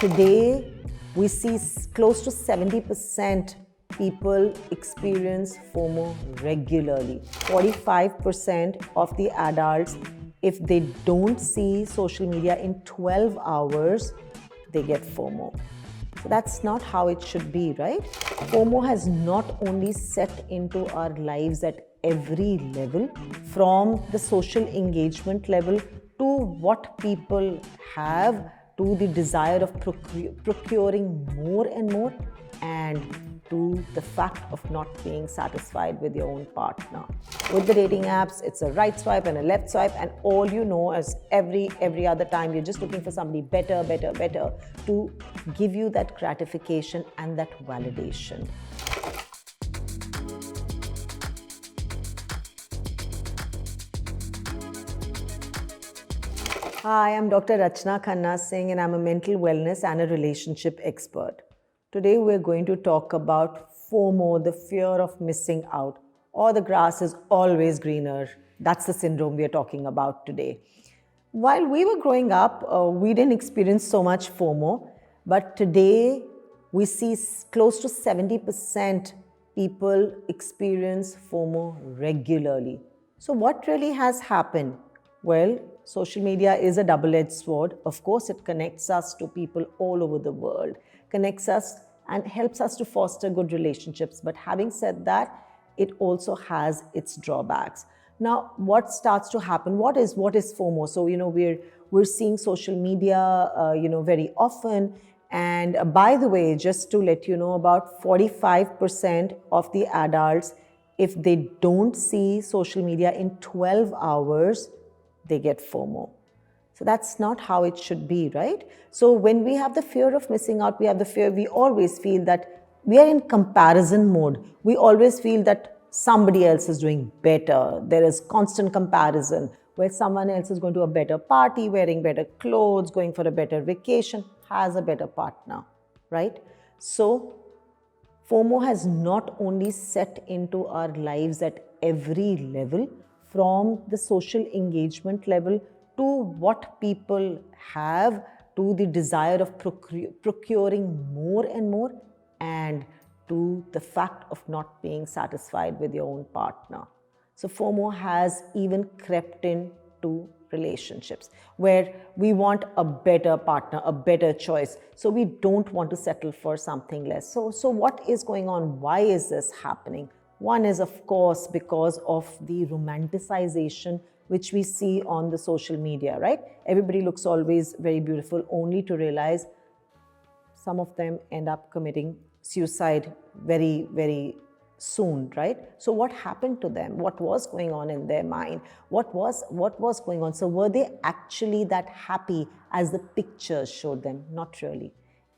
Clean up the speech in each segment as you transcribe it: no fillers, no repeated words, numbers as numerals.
Today, we see close to 70% people experience FOMO regularly. 45% of the adults, if they don't see social media in 12 hours, they get FOMO. So that's not how it should be, right? FOMO has not only set into our lives at every level, from the social engagement level to what people have, to the desire of procuring more and more, and to the fact of not being satisfied with your own partner. With the dating apps, it's a right swipe and a left swipe, and all you know is every other time you're just looking for somebody better to give you that gratification and that validation. Hi, I'm Dr. Rachna Khanna Singh, and I'm a mental wellness and a relationship expert. Today, we're going to talk about FOMO, the fear of missing out, or the grass is always greener. That's the syndrome we're talking about today. While we were growing up, we didn't experience so much FOMO, but today we see close to 70% people experience FOMO regularly. So what really has happened? Well, social media is a double-edged sword. Of course, it connects us to people all over the world, connects us and helps us to foster good relationships. But having said that, it also has its drawbacks. Now, what starts to happen? What is FOMO? So, we're seeing social media, very often. And by the way, just to let you know, about 45% of the adults, if they don't see social media in 12 hours, they get FOMO. So that's not how it should be, right? So when we have the fear of missing out, we always feel that we are in comparison mode. We always feel that somebody else is doing better. There is constant comparison where someone else is going to a better party, wearing better clothes, going for a better vacation, has a better partner, right? So FOMO has not only set into our lives at every level, from the social engagement level to what people have, to the desire of procuring more and more, and to the fact of not being satisfied with your own partner. So FOMO has even crept into relationships where we want a better partner, a better choice. So we don't want to settle for something less. So what is going on? Why is this happening? One is, of course, because of the romanticization which we see on the social media, right? Everybody looks always very beautiful, only to realize some of them end up committing suicide very, very soon, right? So what happened to them? What was going on in their mind? What was going on? So were they actually that happy as the pictures showed them? Not really.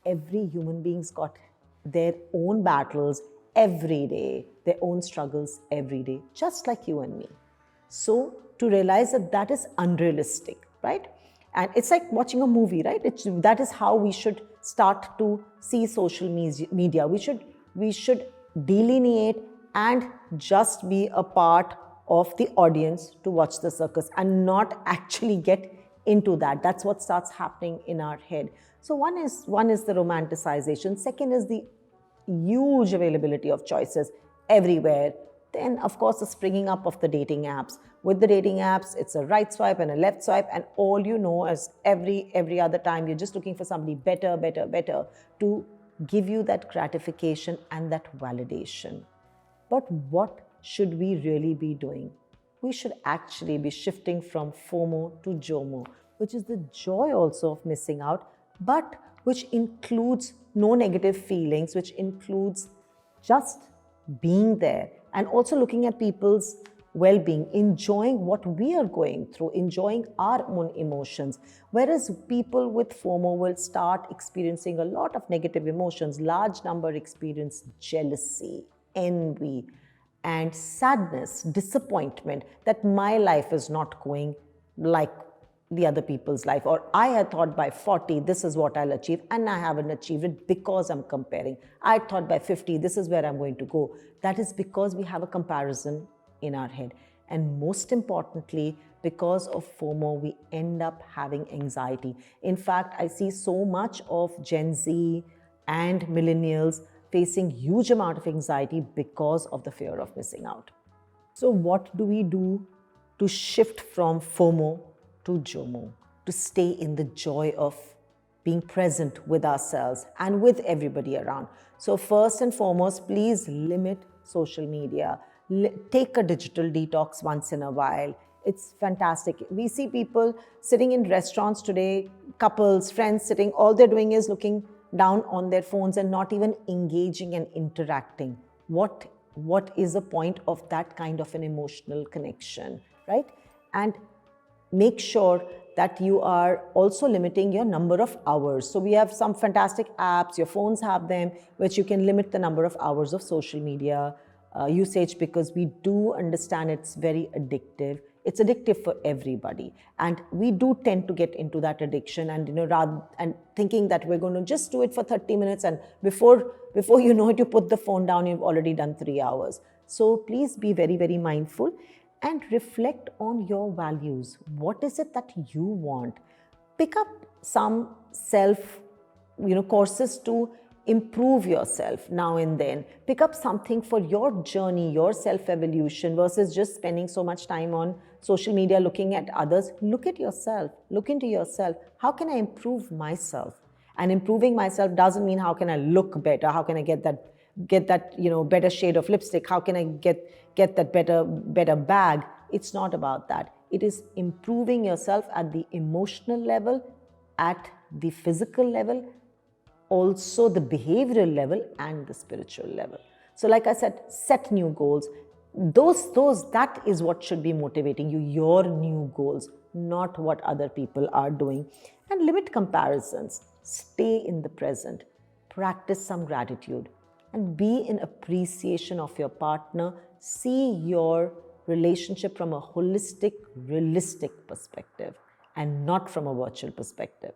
Every human being's got their own battles every day, their own struggles every day, just like you and me. So to realize that is unrealistic, right? And it's like watching a movie, right? That is how we should start to see social media. We should delineate and just be a part of the audience to watch the circus and not actually get into that. That's what starts happening in our head. So one is the romanticization. Second is the huge availability of choices everywhere. Then, of course, the springing up of the dating apps. With the dating apps, it's a right swipe and a left swipe, and all you know is every other time you're just looking for somebody better to give you that gratification and that validation. But what should we really be doing? We should actually be shifting from FOMO to JOMO, which is the joy also of missing out, but which includes no negative feelings, which includes just being there and also looking at people's well-being, enjoying what we are going through, enjoying our own emotions. Whereas people with FOMO will start experiencing a lot of negative emotions. Large number experience jealousy, envy, and sadness, disappointment that my life is not going like the other people's life, or I had thought by 40 this is what I'll achieve and I haven't achieved it because I'm comparing. I thought by 50 this is where I'm going to go. That is because we have a comparison in our head. And most importantly, because of FOMO, we end up having anxiety. In fact, I see so much of Gen Z and millennials facing huge amount of anxiety because of the fear of missing out. So what do we do to shift from FOMO to JOMO, to stay in the joy of being present with ourselves and with everybody around? So first and foremost, please limit social media. Take a digital detox once in a while. It's fantastic. We see people sitting in restaurants today, couples, friends sitting, all they're doing is looking down on their phones and not even engaging and interacting. What is the point of that kind of an emotional connection, right? And make sure that you are also limiting your number of hours. So we have some fantastic apps, your phones have them, which you can limit the number of hours of social media usage, because we do understand it's very addictive. It's addictive for everybody, and we do tend to get into that addiction, and rather and thinking that we're going to just do it for 30 minutes, and before you know it, you put the phone down, you've already done 3 hours. So please be very, very mindful and reflect on your values. What is it that you want? Pick up some self courses to improve yourself now and then. Pick up something for your journey, your self-evolution, versus just spending so much time on social media looking at others. Look at yourself. Look into yourself. How can I improve myself? And improving myself doesn't mean how can I look better? How can I get that better shade of lipstick? How can I get that better bag? It's not about that. It is improving yourself at the emotional level, at the physical level, also the behavioral level, and the spiritual level. So like I said, set new goals. That is what should be motivating you, your new goals, not what other people are doing. And limit comparisons. Stay in the present. Practice some gratitude and be in appreciation of your partner. See your relationship from a holistic, realistic perspective and not from a virtual perspective.